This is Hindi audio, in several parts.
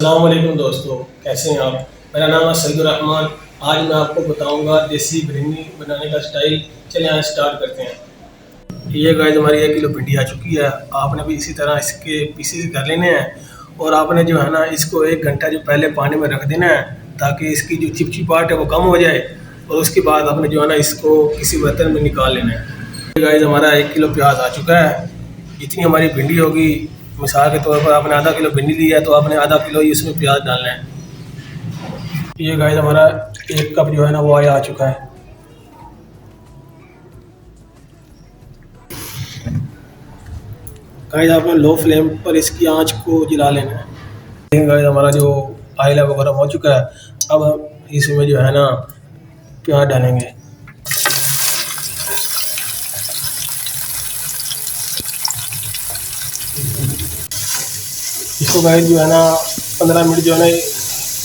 अस्सलाम वालेकुम दोस्तों, कैसे हैं आप। मेरा नाम है सईदुर रहमान। आज मैं आपको बताऊंगा देसी बिरयानी बनाने का स्टाइल। चलिए यहाँ स्टार्ट करते हैं। ये गाइस हमारी 1 किलो भिंडी आ चुकी है। आपने भी इसी तरह इसके पीसेस कर लेने हैं और आपने जो है ना इसको 1 घंटा जो पहले पानी में रख देना है ताकि इसकी जो चिपचिपाहट है वो कम हो जाए। और उसके बाद आपने जो है ना इसको किसी बर्तन में निकाल लेना है। गाइस हमारा 1 किलो प्याज आ चुका है। जितनी हमारी भिंडी होगी, मिसाल के तौर पर आपने आधा किलो भिंडी लिया है तो आपने आधा किलो ही इसमें प्याज डालना है। ये गाइस हमारा 1 कप जो है ना वो आया आ चुका है। गाइस आपने लो फ्लेम पर इसकी आंच को जला लेना है। गाइस हमारा जो ऑयल है वो गर्म हो चुका है। अब हम इसमें जो है ना प्याज डालेंगे। इसको गाइस जो है ना 15 मिनट जो है ना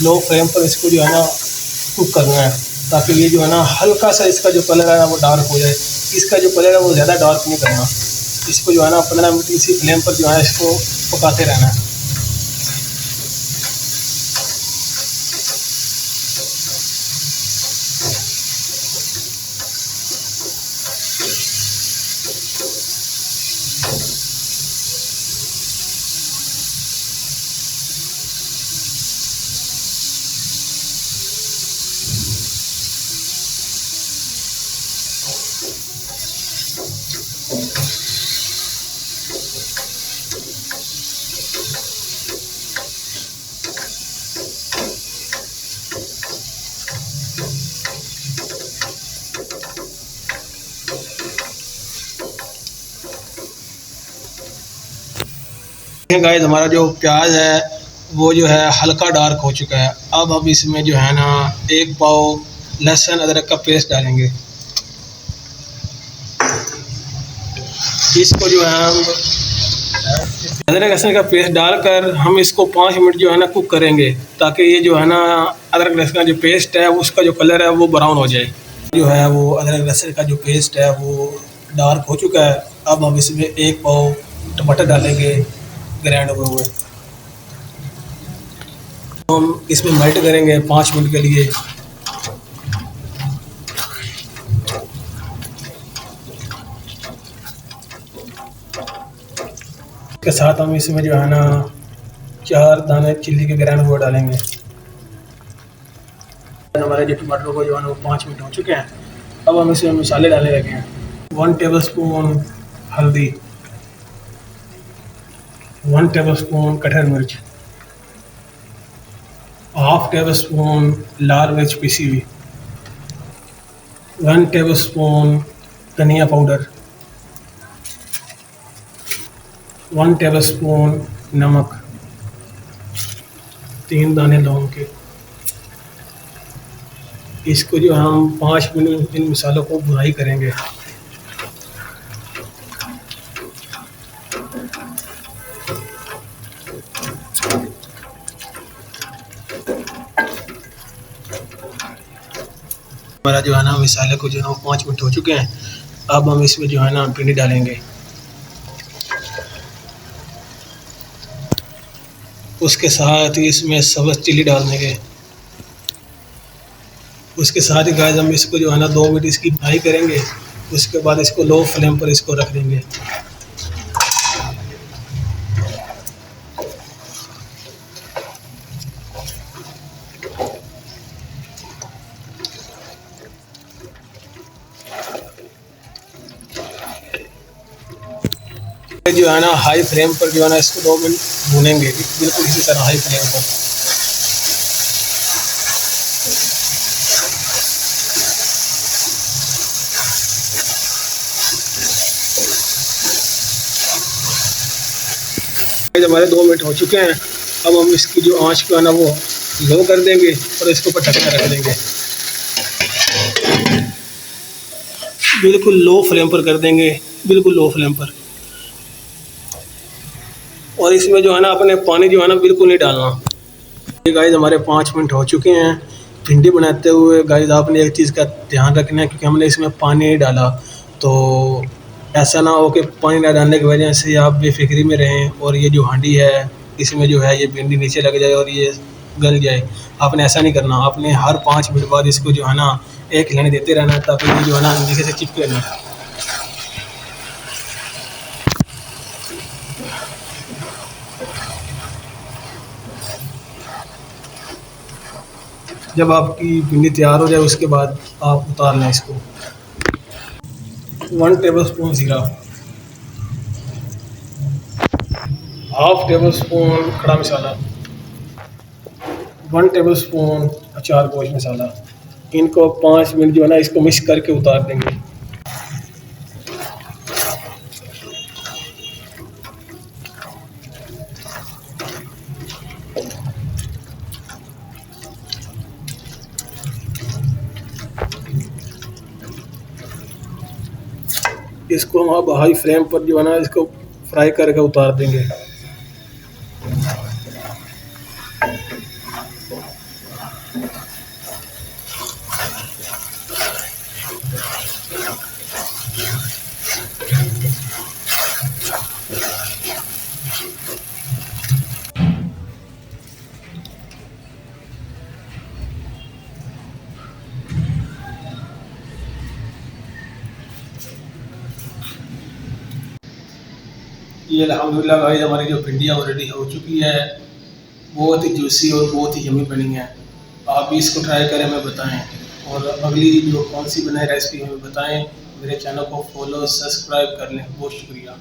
लो फ्लेम पर इसको जो है ना कुक करना है ताकि ये जो है ना हल्का सा इसका जो कलर है ना वो डार्क हो जाए। इसका जो कलर है वो ज़्यादा डार्क नहीं करना। इसको जो है ना 15 मिनट इसी फ्लेम पर जो है इसको पकाते रहना है। गाइस हमारा जो प्याज है वो जो है हल्का डार्क हो चुका है। अब हम इसमें जो है ना 1 पाव लहसुन अदरक का पेस्ट डालेंगे। इसको जो है हम अदरक लहसुन का पेस्ट डालकर हम इसको 5 मिनट जो है ना कुक करेंगे ताकि ये जो है ना अदरक लहसुन का जो पेस्ट है उसका जो कलर है वो ब्राउन हो जाए। जो है वो अदरक लहसुन का जो पेस्ट है वो डार्क हो चुका है। अब हम इसमें 1 पाव टमाटर डालेंगे ग्राइंड हुए हुए। हम इसमें मेल्ट करेंगे 5 मिनट के लिए। के साथ हम इसमें जो है ना 4 दाने चिल्ली के ग्राइंड हुए डालेंगे। हमारे जो टमाटर को जो है ना वो 5 मिनट हो चुके हैं। अब हम इसमें मसाले डालने लगे हैं। 1 टेबल स्पून हल्दी, 1 टेबल स्पून कटहल मिर्च, हाफ टेबल स्पून लाल मिर्च पीसी हुई, 1 टेबल स्पून धनिया पाउडर, 1 टेबल स्पून नमक, 3 दाने लौंग के। इसको जो हम 5 मिनट इन मसालों को भुनाई करेंगे। हमारा जो है ना मसाले को जो है ना 5 मिनट हो चुके हैं। अब हम इसमें जो है ना भिंडी डालेंगे। उसके साथ ही इसमें सब्ज़ चिली डाल देंगे। उसके साथ ही गाइस हम इसको जो है ना 2 मिनट इसकी फ्राई करेंगे। उसके बाद इसको लो फ्लेम पर इसको रख देंगे। जो है ना हाई फ्लेम पर जो है ना इसको 2 मिनट भूनेंगे, बिल्कुल इसी तरह हाई फ्लेम पर। हमारे 2 मिनट हो चुके हैं। अब हम इसकी जो आंच को है ना वो लो कर देंगे और इसके ऊपर ढकना रख देंगे। बिल्कुल लो फ्लेम पर कर देंगे, बिल्कुल लो फ्लेम पर। और इसमें जो है ना अपने पानी जो है ना बिल्कुल नहीं डालना। गाइस हमारे 5 मिनट हो चुके हैं। भिंडी बनाते हुए गाइस आपने एक चीज़ का ध्यान रखना है, क्योंकि हमने इसमें पानी नहीं डाला, तो ऐसा ना हो कि पानी ना डालने की वजह से आप बेफिक्री में रहें और ये जो हांडी है इसमें जो है ये भिंडी नीचे लग जाए और ये गल जाए। आपने ऐसा नहीं करना, आपने हर 5 मिनट बाद इसको जो है ना एक हिलाने देते रहना है, ताकि ये जो है ना नीचे से चिपके ना। जब आपकी भिंडी तैयार हो जाए उसके बाद आप उतार लें इसको। 1 टेबल स्पून ज़ीरा, हाफ टेबल स्पून खड़ा मसाला, 1 टेबल स्पून अचार गोश्त मसाला। इनको 5 मिनट जो है ना इसको मिक्स करके उतार देंगे। इसको हम अब हाई फ्लेम पर जो है ना इसको फ्राई करके उतार देंगे। ये अल्हम्दुलिल्लाह गाइस हमारी जो भिंडियाँ रेडी हो चुकी है, बहुत ही जूसी और बहुत ही यम्मी बनी है। आप भी इसको ट्राई करें, हमें बताएं, और अगली जो कौन सी बनाए रेसिपी हमें बताएं। मेरे चैनल को फॉलो सब्सक्राइब कर लें। बहुत शुक्रिया।